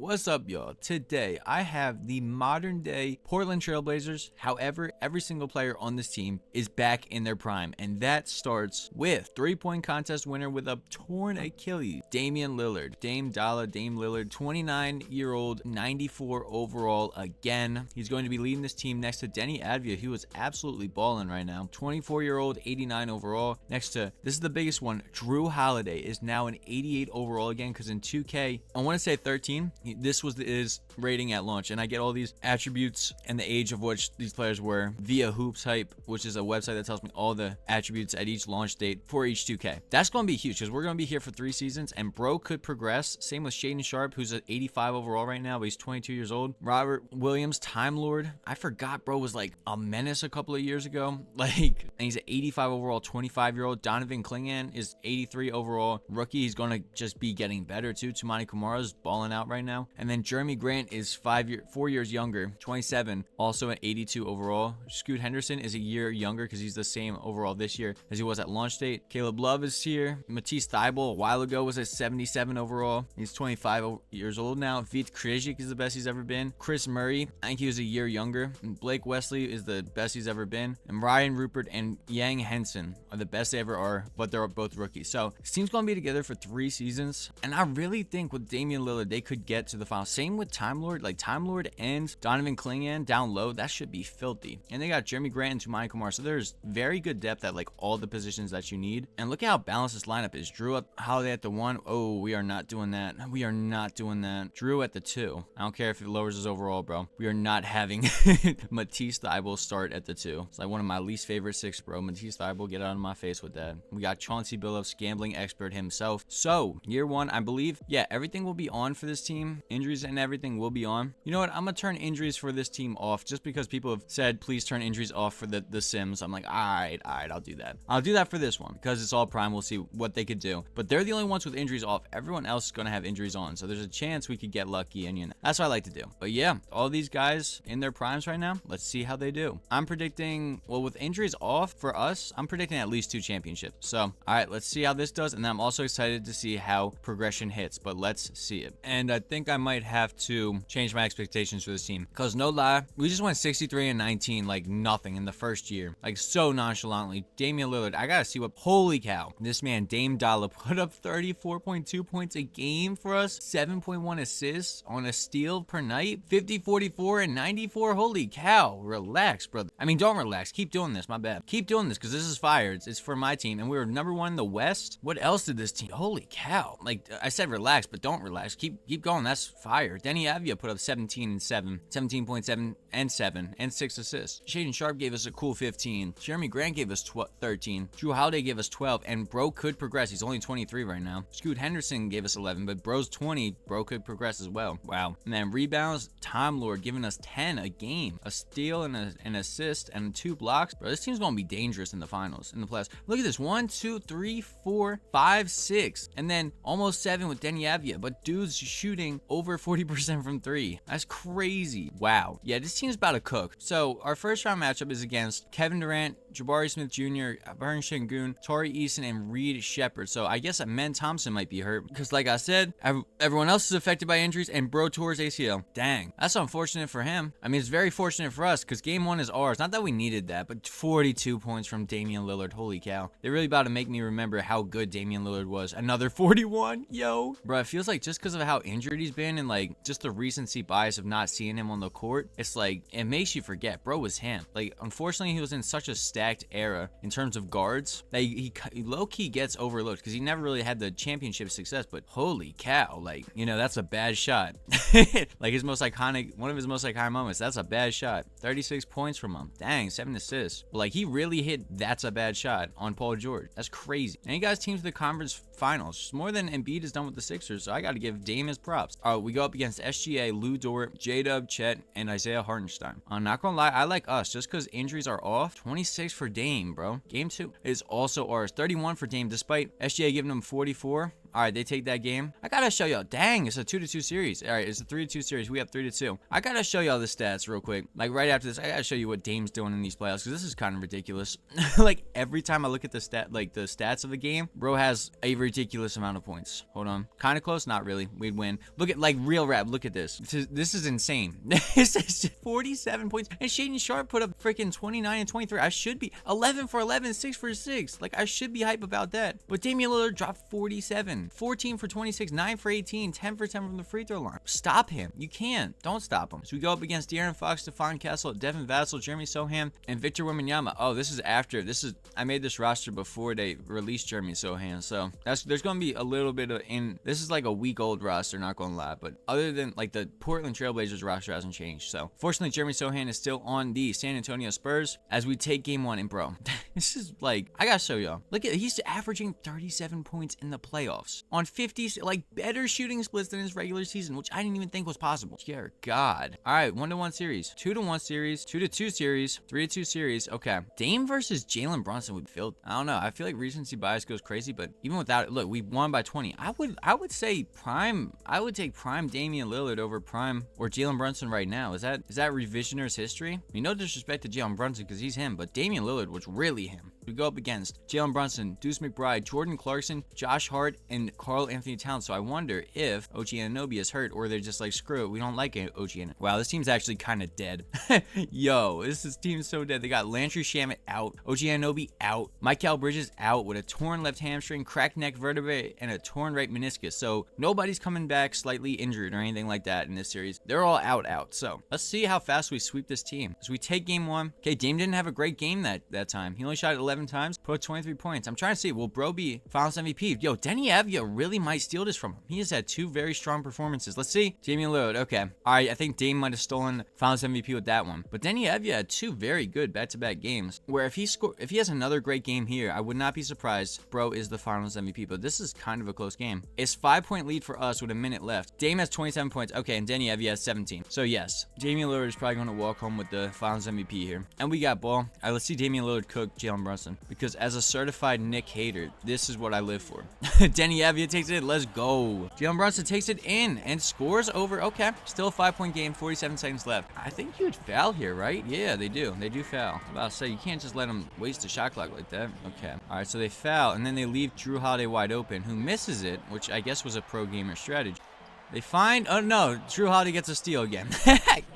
What's up, y'all? Today, I have the modern day Portland Trailblazers. However, every single player on this team is back in their prime, and that starts with three-point contest winner with a torn Achilles, Damian Lillard. Dame Lillard, 29-year-old, 94 overall again. He's going to be leading this team next to Denny Advia, who is absolutely balling right now. 24-year-old, 89 overall. Next to, this is the biggest one, Drew Holiday is now an 88 overall again, because in 2K, I want to say 13, this was his rating at launch, and I get all these attributes and the age of which these players were via Hoops Hype, which is a website that tells me all the attributes at each launch date for each 2K. That's going to be huge because we're going to be here for 3 seasons, and bro could progress. Same with Shaedon Sharpe, who's at 85 overall right now, but he's 22 years old. Robert Williams, Time Lord. I forgot bro was like a menace a couple of years ago. And he's at 85 overall, 25-year-old. Donovan Clingan is 83 overall. Rookie, he's going to just be getting better too. Tumani Kamara's balling out right now. And then Jeremy Grant is 4 years younger, 27, also at 82 overall. Scoot Henderson is a year younger because he's the same overall this year as he was at launch date. Caleb Love is here. Matisse Thybulle a while ago was at 77 overall. He's 25 years old now. Vit Krejcik is the best he's ever been. Chris Murray, I think he was a year younger. And Blake Wesley is the best he's ever been. And Ryan Rupert and Yang Henson are the best they ever are, but they're both rookies. So this team's going to be together for 3 seasons. And I really think with Damian Lillard, they could get to the final. Same with Time Lord. Like Time Lord and Donovan Clingan down low, that should be filthy. And they got Jeremy Grant and Tumani Kamara. So there's very good depth at like all the positions that you need. And look at how balanced this lineup is. Drew Holiday at the 1. Oh, we are not doing that. We are not doing that. Drew at the 2. I don't care if it lowers his overall, bro. We are not having Matisse Thybulle start at the 2. It's like one of my least favorite 6, bro. Matisse Thybulle, get out of my face with that. We got Chauncey Billups, gambling expert himself. So year 1, I believe, yeah, everything will be on for this team. Injuries and everything will be on. You know what? I'm gonna turn injuries for this team off just because people have said please turn injuries off for the Sims. I'm like, all right, I'll do that. I'll do that for this one because it's all prime. We'll see what they could do. But they're the only ones with injuries off. Everyone else is gonna have injuries on, so there's a chance we could get lucky, and you know that's what I like to do. But yeah, all these guys in their primes right now. Let's see how they do. I'm predicting, well, with injuries off for us, I'm predicting at least 2 championships. So all right, let's see how this does, and then I'm also excited to see how progression hits. But let's see it. And I think I might have to change my expectations for this team because no lie, we just went 63-19 like nothing in the first year, like so nonchalantly. Damian Lillard, I gotta see what, holy cow, this man Dame Dollar put up 34.2 points a game for us, 7.1 assists on a steal per night, 50, 44, and 94. Holy cow, relax, brother. I mean, don't relax, keep doing this, my bad. Keep doing this because this is fire. It's for my team, and we were number 1 in the West. What else did this team, holy cow, like I said, relax, but don't relax. Keep going. That's fire. Denny Avia put up 17 and 7, 17.7 and 7, and 6 assists. Shaedon Sharpe gave us a cool 15. Jeremy Grant gave us 13. Drew Holiday gave us 12, and bro could progress. He's only 23 right now. Scoot Henderson gave us 11, but bro's 20. Bro could progress as well. Wow. And then rebounds, Time Lord giving us 10 a game, a steal and an assist and 2 blocks. Bro, this team's gonna be dangerous in the finals, in the playoffs. Look at this, 1, 2, 3, 4, 5, 6, and then almost 7 with Denny Avia, but dude's shooting over 40% from 3. That's crazy. Wow. Yeah, this team's about to cook. So our first round matchup is against Kevin Durant, Jabari Smith Jr., Vern Sengun, Torrey Eason, and Reed Shepard. So I guess Men Thompson might be hurt because, like I said, everyone else is affected by injuries, and bro tore his ACL. Dang, that's unfortunate for him. I mean, it's very fortunate for us because game 1 is ours. Not that we needed that, but 42 points from Damian Lillard. Holy cow. They're really about to make me remember how good Damian Lillard was. Another 41. Yo. Bro, it feels like just because of how injured he's been and like just the recency bias of not seeing him on the court, it's like it makes you forget bro was him. Like, unfortunately, he was in such a stacked era in terms of guards that he low-key gets overlooked because he never really had the championship success. But holy cow, like, you know, that's a bad shot. Like his most iconic, one of his most iconic moments, that's a bad shot. 36 points from him. Dang, 7 assists. But like, he really hit that's a bad shot on Paul George. That's crazy. And he got his team to the conference finals, more than Embiid has done with the Sixers, so I got to give Dame his props. All right, we go up against SGA, Lou Dort, J-Dub, Chet, and Isaiah Hartenstein. I'm not gonna lie, I like us just because injuries are off. 26 for Dame, bro. Game 2 is also ours. 31 for Dame, despite SGA giving him 44. All right, they take that game. I gotta show y'all. Dang, it's a 2-2 series. All right, it's a 3-2 series. We have 3-2. I gotta show y'all the stats real quick. Like right after this, I gotta show you what Dame's doing in these playoffs because this is kind of ridiculous. Like every time I look at the stats of the game, bro has a ridiculous amount of points. Hold on, kind of close, not really. We'd win. Look at like real rap. Look at this. This is insane. This is 47 points, and Shaden Sharp put up freaking 29 and 23. I should be 11 for 11, 6 for 6. Like I should be hype about that. But Damian Lillard dropped 47, 14 for 26, 9 for 18, 10 for 10 from the free throw line. Stop him. You can't. Don't stop him. So we go up against De'Aaron Fox, Stephon Castle, Devin Vassell, Jeremy Sohan, and Victor Wembanyama. Oh, this is after. I made this roster before they released Jeremy Sohan. So there's going to be a little bit of this is like a week old roster, not going to lie. But other than like the Portland Trailblazers roster hasn't changed. So fortunately, Jeremy Sohan is still on the San Antonio Spurs as we take game 1. And bro, this is like, I got to show y'all. Look at, he's averaging 37 points in the playoffs on 50, like better shooting splits than his regular season, which I didn't even think was possible. Dear God. All right, 1-1 series, 2-1 series, 2-2 series, 3-2 series. Okay. Dame versus Jalen Brunson would feel, I don't know. I feel like recency bias goes crazy, but even without it, look, we won by 20. I would say prime, I would take prime Damian Lillard over prime or Jalen Brunson right now. Is that revisionist history? I mean, no disrespect to Jalen Brunson because he's him, but Damian Lillard was really him. We go up against Jalen Brunson, Deuce McBride, Jordan Clarkson, Josh Hart, and Karl Anthony Towns. So I wonder if OG Anunoby is hurt or they're just like, screw it, we don't like OG Anunoby. Wow, this team's actually kind of dead. Yo, this team's so dead. They got Landry Shamet out, OG Anunoby out, Mikal Bridges out with a torn left hamstring, cracked neck vertebrae, and a torn right meniscus. So nobody's coming back slightly injured or anything like that in this series. They're all out. So let's see how fast we sweep this team. As we take game 1. Okay, Dame didn't have a great game that time. He only shot 11 times, put up 23 points. I'm trying to see, will bro be Finals MVP? Yo, Denny Avdia really might steal this from him. He has had 2 very strong performances. Let's see. Damian Lillard. Okay. All right, I think Dame might have stolen Finals MVP with that one. But Denny Avdia had 2 very good back-to-back games where if he has another great game here, I would not be surprised bro is the Finals MVP. But this is kind of a close game. It's 5-point lead for us with a minute left. Dame has 27 points. Okay, and Denny Avdia has 17. So yes, Damian Lillard is probably going to walk home with the Finals MVP here. And we got ball. All right, let's see Damian Lillard cook Jalen Brunson. Because as a certified Nick hater, this is what I live for. Denny Avdia takes it in. Let's go. Jalen Brunson takes it in and scores over. Okay. Still a 5-point game. 47 seconds left. I think you would foul here, right? Yeah, they do. They do foul. I was about to say, you can't just let them waste a shot clock like that. Okay. All right, so they foul, and then they leave Drew Holiday wide open, who misses it, which I guess was a pro gamer strategy. They find, oh no, Drew Holiday gets a steal again.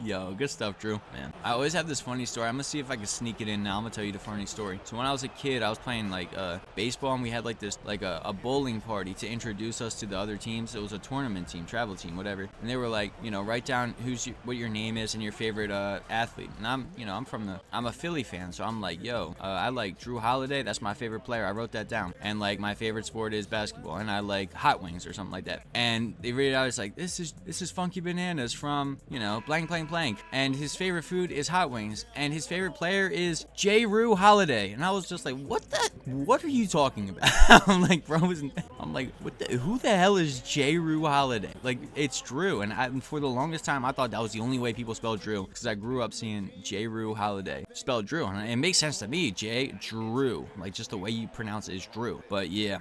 Yo, good stuff, Drew. Man, I always have this funny story. I'm gonna see if I can sneak it in now. I'm gonna tell you the funny story. So when I was a kid, I was playing like baseball, and we had like this, like a bowling party to introduce us to the other teams. It was a tournament team, travel team, whatever. And they were like, you know, write down what your name is and your favorite athlete. And I'm a Philly fan, so I'm like, yo, I like Drew Holiday. That's my favorite player. I wrote that down. And like my favorite sport is basketball, and I like hot wings or something like that. And they read it out. It's like, this is Funkeybananas from, you know, blank, and his favorite food is hot wings, and his favorite player is Drew Holiday. And I was just like, what are you talking about? I'm like, bro, who the hell is Drew Holiday? Like, it's Drew. And for the longest time, I thought that was the only way people spell Drew, because I grew up seeing Drew Holiday spelled Drew, and it makes sense to me. Drew, like just the way you pronounce it is Drew. But yeah,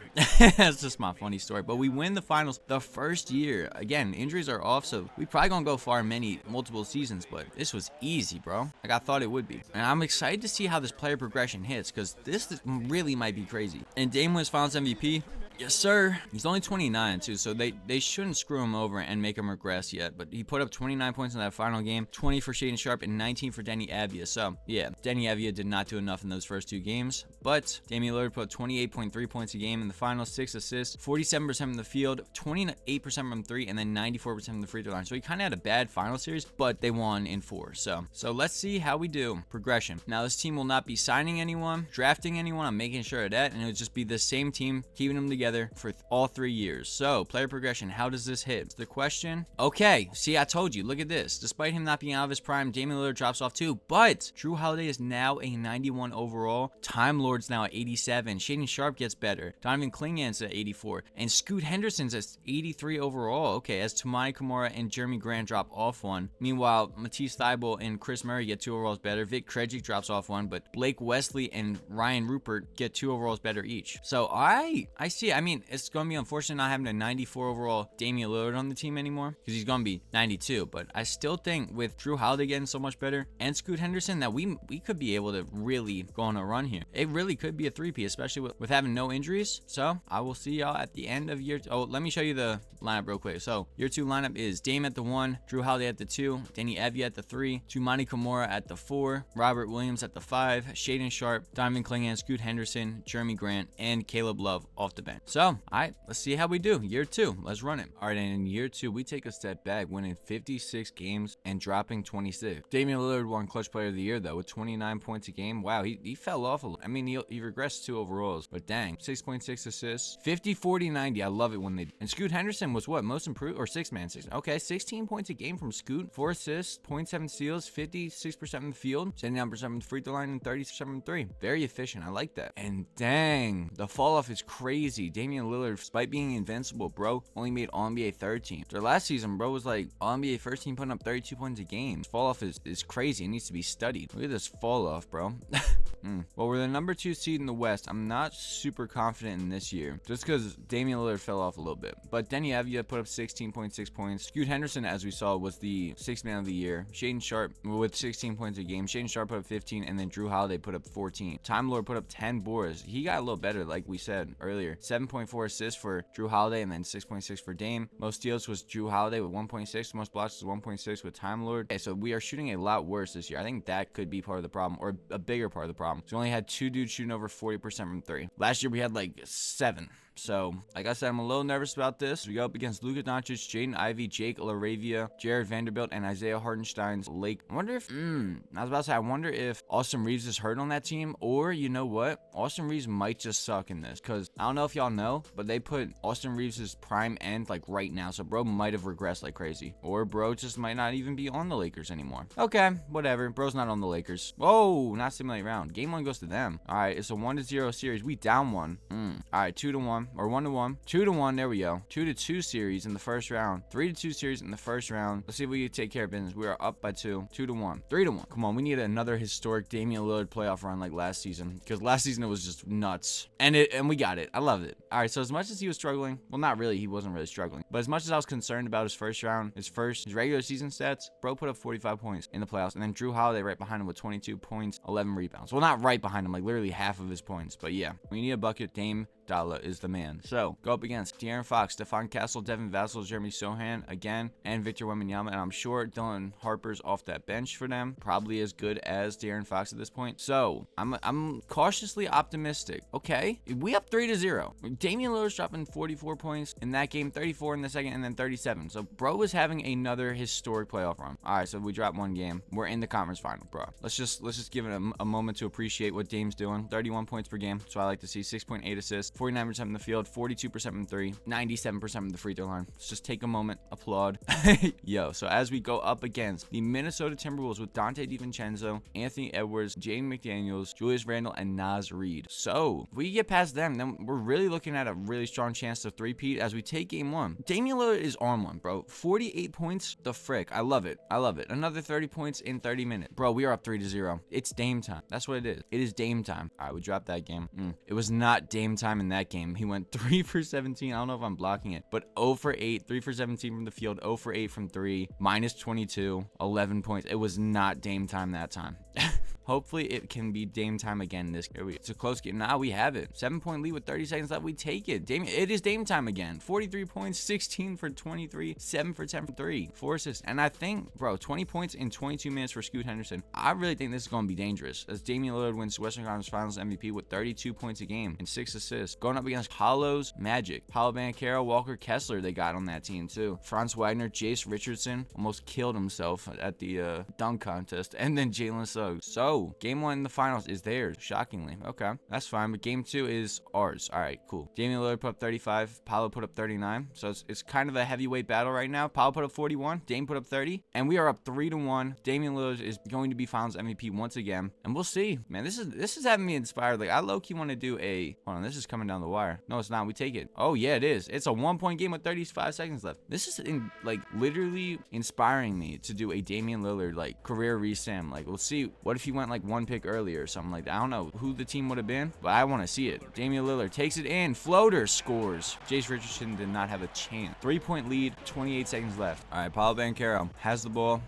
that's just my funny story. But we win the finals the first year. Again, injuries are off, so we probably gonna go far multiple seasons, but this was easy, bro. Like I thought it would be. And I'm excited to see how this player progression hits, because this really might be crazy. And Dame wins Finals MVP. Yes, sir. He's only 29, too, so they shouldn't screw him over and make him regress yet. But he put up 29 points in that final game, 20 for Shaden Sharp, and 19 for Denny Avdia. So, yeah, Denny Avdia did not do enough in those first 2 games. But Damian Lillard put 28.3 points a game in the final, 6 assists, 47% from the field, 28% from 3, and then 94% from the free throw line. So he kind of had a bad final series, but they won in 4. So let's see how we do. Progression. Now, this team will not be signing anyone, drafting anyone. I'm making sure of that, and it'll just be the same team, keeping them together for all 3 years. So, player progression, how does this hit? It's the question. Okay, see, I told you. Look at this. Despite him not being out of his prime, Damian Lillard drops off too, but Drew Holiday is now a 91 overall. Time Lord's now at 87. Shaden Sharp gets better. Donovan Clingan's at 84. And Scoot Henderson's at 83 overall. Okay, as Toumani Camara and Jeremy Grant drop off 1. Meanwhile, Matisse Thybulle and Chris Murray get 2 overalls better. Vic Krejci drops off 1, but Blake Wesley and Ryan Rupert get 2 overalls better each. So I see yeah, I mean, it's going to be unfortunate not having a 94 overall Damian Lillard on the team anymore because he's going to be 92. But I still think with Drew Holiday getting so much better and Scoot Henderson that we could be able to really go on a run here. It really could be a 3P, especially with having no injuries. So I will see y'all at the end of year. Oh, let me show you the lineup real quick. So year 2 lineup is Dame at the 1, Drew Holiday at the 2, Danny Evia at the 3, Tumani Kimura at the 4, Robert Williams at the 5, Shaden Sharp, Donovan Clingan, Scoot Henderson, Jeremy Grant, and Caleb Love off the bench. So, all right, let's see how we do. Year 2, let's run it. All right, and in year 2, we take a step back, winning 56 games and dropping 26. Damian Lillard won Clutch Player of the Year, though, with 29 points a game. Wow, he fell off a little. I mean, he regressed 2 overalls, but dang, 6.6 assists, 50, 40, 90. I love it when they. And Scoot Henderson was what? Most improved, or 6-man, 6. Okay, 16 points a game from Scoot, 4 assists, 0.7 steals, 56% from the field, 79% from the free throw line, and 37% from 3. Very efficient. I like that. And dang, the fall off is crazy. Damian Lillard, despite being invincible, bro, only made All-NBA third team. Their last season, bro, was like All-NBA first team, putting up 32 points a game. Fall off is crazy. It needs to be studied. Look at this fall off, bro. Well, we're the number 2 seed in the West. I'm not super confident in this year, just because Damian Lillard fell off a little bit. But Denny Evia put up 16.6 points. Scoot Henderson, as we saw, was the 6th man of the year. Shaden Sharp with 16 points a game. Shaden Sharp put up 15, and then Drew Holiday put up 14. Time Lord put up 10 boards. He got a little better, like we said earlier. 7.4 assists for Drew Holiday, and then 6.6 for Dame. Most steals was Drew Holiday with 1.6. Most blocks was 1.6 with Time Lord. Okay, so we are shooting a lot worse this year. I think that could be part of the problem, or a bigger part of the problem. So we only had 2 dudes shooting over 40% from 3. Last year we had like 7. So, like I said, I'm a little nervous about this. We go up against Luka Doncic, Jaden Ivey, Jake LaRavia, Jared Vanderbilt, and Isaiah Hartenstein's Lake. I wonder if, I was about to say, I wonder if Austin Reeves is hurt on that team, or you know what? Austin Reeves might just suck in this, because I don't know if y'all know, but they put Austin Reeves' prime end like right now, so bro might have regressed like crazy, or bro just might not even be on the Lakers anymore. Okay, whatever. Bro's not on the Lakers. Whoa, not simulate round. Game 1 goes to them. All right, it's a 1-0 series. We down 1. All right, 2-1. Or 1-1, 2-1. There we go. 2-2 series in the first round. 3-2 series in the first round. Let's see if we can take care of business. We are up by 2. 2-1. 3-1. Come on, we need another historic Damian Lillard playoff run like last season, because last season it was just nuts, and we got it. I love it. All right, so as much as he was struggling, well, not really. He wasn't really struggling, but as much as I was concerned about his first round, his regular season stats, bro put up 45 points in the playoffs, and then Drew Holiday right behind him with 22 points, 11 rebounds. Well, not right behind him, like literally half of his points, but yeah, we need a bucket. Dame Dalla is the man. So go up against De'Aaron Fox, Stephon Castle, Devin Vassell, Jeremy Sohan again, and Victor Wembanyama. And I'm sure Dylan Harper's off that bench for them, probably as good as De'Aaron Fox at this point. So I'm cautiously optimistic. Okay, we up 3-0. Damian Lillard's dropping 44 points in that game, 34 in the second, and then 37. So bro is having another historic playoff run. All right, so we dropped 1 game. We're in the conference final, bro. Let's just give it a moment to appreciate what Dame's doing. 31 points per game. So I like to see 6.8 assists. 49% from the field, 42% from 3, 97% from the free throw line. Let's just take a moment, applaud. Yo, so as we go up against the Minnesota Timberwolves with Dante DiVincenzo, Anthony Edwards, Jaden McDaniels, Julius Randle, and Naz Reid. So if we get past them, then we're really looking at a really strong chance to three-peat as we take game 1. Damian Lillard is on one, bro. 48 points, the frick. I love it. I love it. Another 30 points in 30 minutes. Bro, we are up 3-0. It's Dame time. That's what it is. It is Dame time. All right, we dropped that game. It was not Dame time in that game. He went 3 for 17. I don't know if I'm blocking it, but 0 for 8, 3 for 17 from the field, 0 for 8 from 3, minus 22, 11 points. It was not Dame time that time. Hopefully it can be Dame time again this year. It's a close game. Now we have it. 7-point lead with 30 seconds left. We take it. It is Dame time again. 43 points, 16 for 23, 7 for 10 for 3, 4 assists. And I think, bro, 20 points in 22 minutes for Scoot Henderson. I really think this is going to be dangerous, as Damian Lillard wins Western Conference Finals MVP with 32 points a game and 6 assists. Going up against Paolo's Magic. Paolo Banchero, Walker Kessler, they got on that team too. Franz Wagner, Jace Richardson almost killed himself at the dunk contest. And then Jalen Suggs. So, game 1 in the finals is theirs, shockingly. Okay, that's fine, but game 2 is ours. All right, cool. Damian Lillard put up 35, Paolo put up 39, so it's kind of a heavyweight battle right now. Paolo put up 41, Dame put up 30, and we are up 3-1. Damian Lillard is going to be finals MVP once again, and we'll see. Man, this is having me inspired. Like, I low-key want to do a, hold on, this is coming down the wire. No, it's not. We take it. Oh yeah, it is. It's a 1-point game with 35 seconds left. This is literally inspiring me to do a Damian Lillard like career re-sam. Like, we'll see what if he went went like one pick earlier or something like that. I don't know who the team would have been, but I want to see it. Damian Lillard takes it in. Floater scores. Jace Richardson did not have a chance. 3-point lead, 28 seconds left. All right, Paolo Banchero has the ball.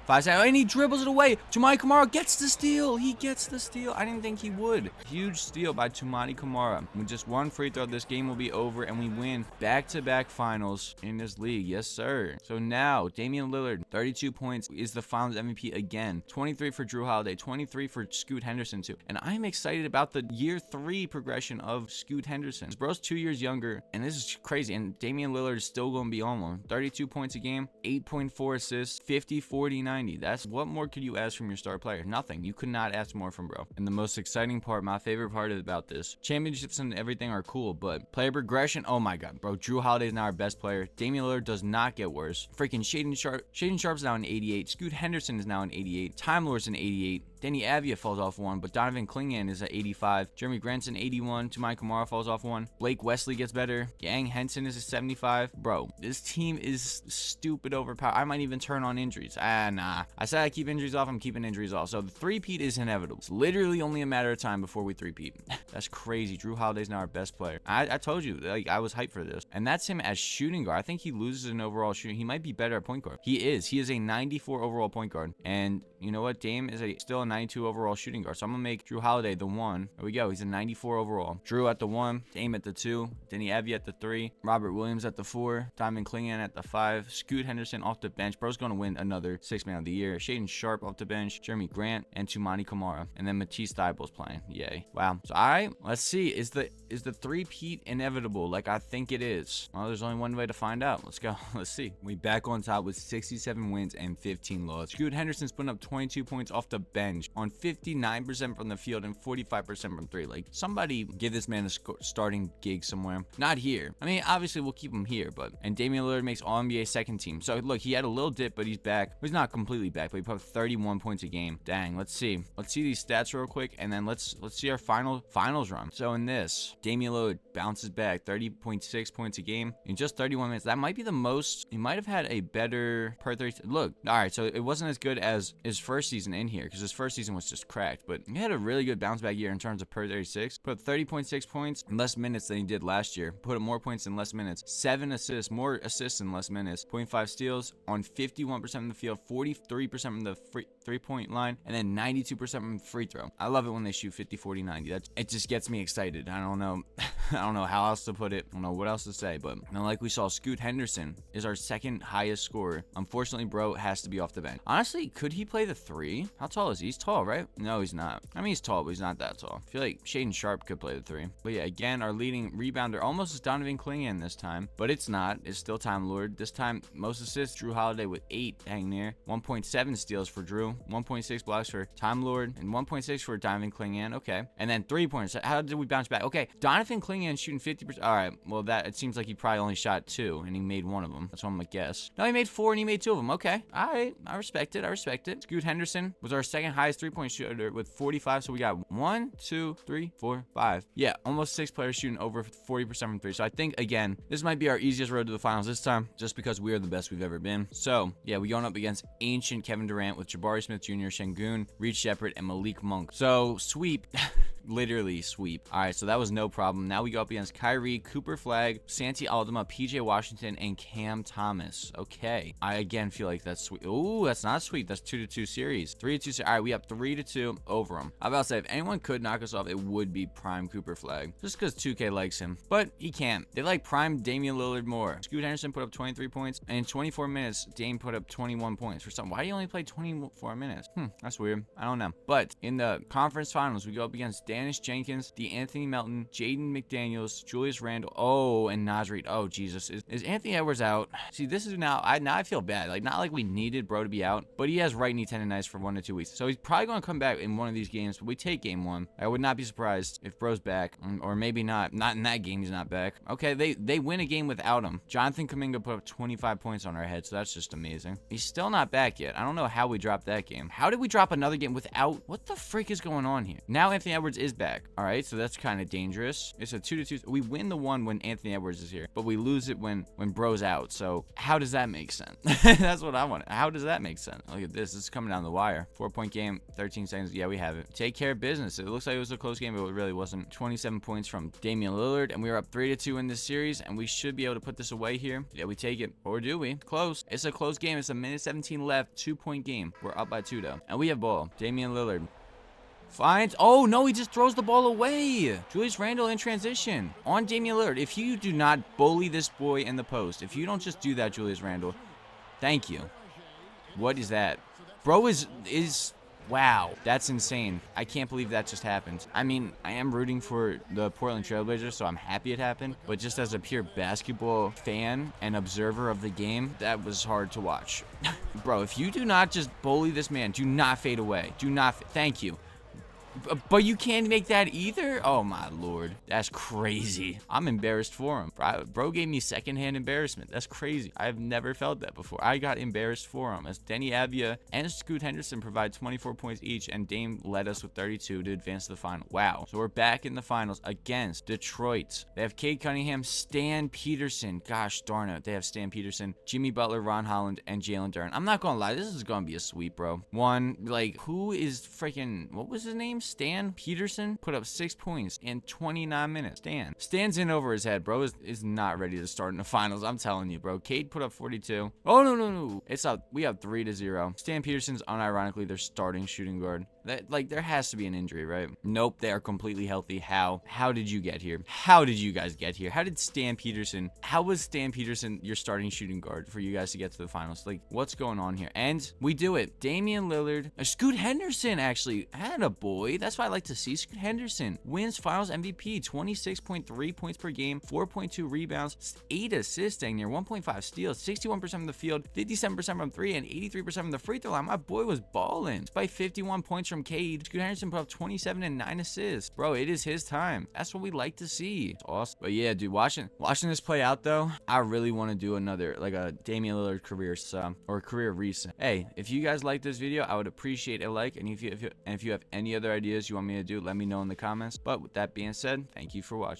5 seconds, and he dribbles it away. Toumani Camara gets the steal. He gets the steal. I didn't think he would. Huge steal by Toumani Camara. With just one free throw, this game will be over, and we win back-to-back finals in this league. Yes, sir. So now, Damian Lillard, 32 points, is the finals MVP again. 23 for Drew Holiday, 23 for Scoot Henderson, too. And I'm excited about the year 3 progression of Scoot Henderson. This bro's 2 years younger, and this is crazy. And Damian Lillard is still going to be on one. 32 points a game, 8.4 assists, 50, 40, 90. That's what more could you ask from your star player? Nothing. You could not ask more from bro. And the most exciting part, my favorite part about this, championships and everything are cool, but player progression, oh my god, bro. Drew Holiday is now our best player. Damian Lillard does not get worse. Freaking Shaedon Sharp's now an 88. Scoot Henderson is now an 88. Time Lord's an 88. Danny Avia falls off 1, but Donovan Clingan is at 85. Jeremy Grant's an 81. Toumani Camara falls off 1. Blake Wesley gets better. Yang Henson is a 75. Bro, this team is stupid overpowered. I might even turn on injuries. Nah. I said I keep injuries off. I'm keeping injuries off. So the three-peat is inevitable. It's literally only a matter of time before we three-peat. That's crazy. Drew Holiday's now our best player. I told you, like, I was hyped for this. And that's him as shooting guard. I think he loses in overall shooting. He might be better at point guard. He is. He is a 94 overall point guard. And you know what? Dame is still a 92 overall shooting guard. So I'm going to make Drew Holiday the 1. There we go. He's a 94 overall. Drew at the 1. Dame at the 2. Denny Avia at the 3. Robert Williams at the 4. Diamond Clingan at the 5. Scoot Henderson off the bench. Bro's going to win another 6th man of the year. Shaedon Sharp off the bench. Jeremy Grant and Toumani Camara. And then Matisse Thybulle's playing. Yay. Wow. So let's see. Is the three-peat inevitable like I think it is? Well, there's only one way to find out. Let's go. Let's see. We back on top with 67 wins and 15 losses. Scoot Henderson's putting up 22 points off the bench on 59% from the field and 45% from 3. Like, somebody give this man a starting gig somewhere. Not here. I mean, obviously we'll keep him here, but and Damian Lillard makes All-NBA second team. So look, he had a little dip, but he's back. He's not completely back, but he put up 31 points a game. Dang. Let's see. Let's see these stats real quick, and then let's see our finals run. So in this, Damian Lillard bounces back 30.6 points a game in just 31 minutes. That might be the most. He might have had a better per 30. Look, all right. So it wasn't as good as his first season in here because his first season was just cracked, but he had a really good bounce back year in terms of per 36. Put up 30.6 points in less minutes than he did last year. Put up more points in less minutes. 7 assists, more assists in less minutes. 0.5 steals on 51% from the field, 43% from the three-point line, and then 92% from free throw. I love it when they shoot 50, 40, 90. It just gets me excited. I don't know. I don't know how else to put it. I don't know what else to say, but like we saw, Scoot Henderson is our second highest scorer. Unfortunately, bro has to be off the bench. Honestly, could he play the 3? How tall is he? He's tall, right? No, he's not. I mean, he's tall, but he's not that tall. I feel like Shaedon Sharp could play the 3. But yeah, again, our leading rebounder almost is Donovan Clingan this time, but it's not. It's still Time Lord. This time, most assists, Drew Holiday with 8, hang near. 1.7 steals for Drew, 1.6 blocks for Time Lord, and 1.6 for Donovan Clingan. Okay. And then 3 points. How did we bounce back? Okay, Donovan Clingan shooting 50%. All right, well, that it seems like he probably only shot 2, and he made 1 of them. That's what I'm gonna guess. No, he made 4, and he made 2 of them. Okay. All right. I respect it. I respect it. Scoot Henderson was our second highest 3-point shooter with 45. So we got 1, 2, 3, 4, 5. Yeah, almost 6 players shooting over 40% from 3. So I think, again, this might be our easiest road to the finals this time, just because we are the best we've ever been. So, yeah, we going up against ancient Kevin Durant with Jabari Smith Jr., Şengün, Reed Shepherd, and Malik Monk. So, sweep. Literally sweep. All right, so that was no problem. Now we go up against Kyrie, Cooper Flag, Santi Aldama, PJ Washington, and Cam Thomas. Okay, I again feel like that's sweet. Ooh, that's not sweet. That's 2-2 series. 3-2. All right, we have 3-2 over them. I'm about to say, if anyone could knock us off, it would be prime Cooper Flag, just because 2K likes him, but he can't. They like prime Damian Lillard more. Scoot Henderson put up 23 points, and in 24 minutes, Dame put up 21 points. For something, why do you only play 24 minutes? That's weird. I don't know. But in the conference finals, we go up against Danis Jenkins, DeAnthony Melton, Jaden McDaniels, Julius Randle, and Nasrid. Oh, Jesus. Is Anthony Edwards out? See, this is now I feel bad. Like, not like we needed bro to be out, but he has right knee tendonitis for 1 to 2 weeks. So he's probably going to come back in one of these games, but we take game 1. I would not be surprised if bro's back, or maybe not. Not in that game, he's not back. Okay, they win a game without him. Jonathan Kuminga put up 25 points on our head, so that's just amazing. He's still not back yet. I don't know how we dropped that game. How did we drop another game without? What the frick is going on here? Now Anthony Edwards is back. All right, so that's kind of dangerous. It's a 2-2. We win the one when Anthony Edwards is here, but we lose it when Bro's out. So how does that make sense? That's what I want. How does that make sense? Look at this. This is coming down the wire. 4-point game, 13 seconds. Yeah, we have it. Take care of business. It looks like it was a close game, but it really wasn't. 27 points from Damian Lillard, and we were up 3-2 in this series, and we should be able to put this away here. Yeah, we take it. Or do we? Close. It's a close game. It's a minute 17 left. 2-point game. We're up by 2, though. And we have ball. Damian Lillard finds. Oh, no, he just throws the ball away. Julius Randle in transition on Damian Lillard. If you do not bully this boy in the post, if you don't just do that, Julius Randle, thank you. What is that? Bro is wow, that's insane. I can't believe that just happened. I mean, I am rooting for the Portland Trailblazers, so I'm happy it happened. But just as a pure basketball fan and observer of the game, that was hard to watch. Bro, if you do not just bully this man, do not fade away. Do not. Thank you. But you can't make that either? Oh, my Lord. That's crazy. I'm embarrassed for him. Bro gave me secondhand embarrassment. That's crazy. I've never felt that before. I got embarrassed for him as Denny Avdia and Scoot Henderson provide 24 points each, and Dame led us with 32 to advance to the final. Wow. So we're back in the finals against Detroit. They have Cade Cunningham, Stan Peterson. Gosh darn it. They have Stan Peterson, Jimmy Butler, Ron Holland, and Jalen Duren. I'm not going to lie. This is going to be a sweep, bro. Who is freaking, what was his name? Stan Peterson put up 6 points in 29 minutes. Stan's in over his head, bro. Is not ready to start in the finals. I'm telling you, bro. Cade put up 42. Oh, no. It's up. We have 3-0. Stan Peterson's unironically their starting shooting guard. There has to be an injury, right? Nope, they are completely healthy. How did you get here? How did you guys get here? How was Stan Peterson your starting shooting guard for you guys to get to the finals? Like, what's going on here? And we do it. Damian Lillard, Scoot Henderson actually had a boy. That's what I like to see. Scoot Henderson wins finals MVP, 26.3 points per game, 4.2 rebounds, 8 assists, dang near 1.5 steals, 61% from the field, 57% from 3, and 83% from the free throw line. My boy was balling. Despite 51 points from Cade, Scoot Henderson put up 27 and 9 assists. Bro, it is his time. That's what we like to see. It's awesome. But yeah, dude, watching this play out though, I really want to do another, like a Damian Lillard career sub or career reset. Hey, if you guys like this video, I would appreciate a like, and if you have any other ideas you want me to do, let me know in the comments. But with that being said, thank you for watching.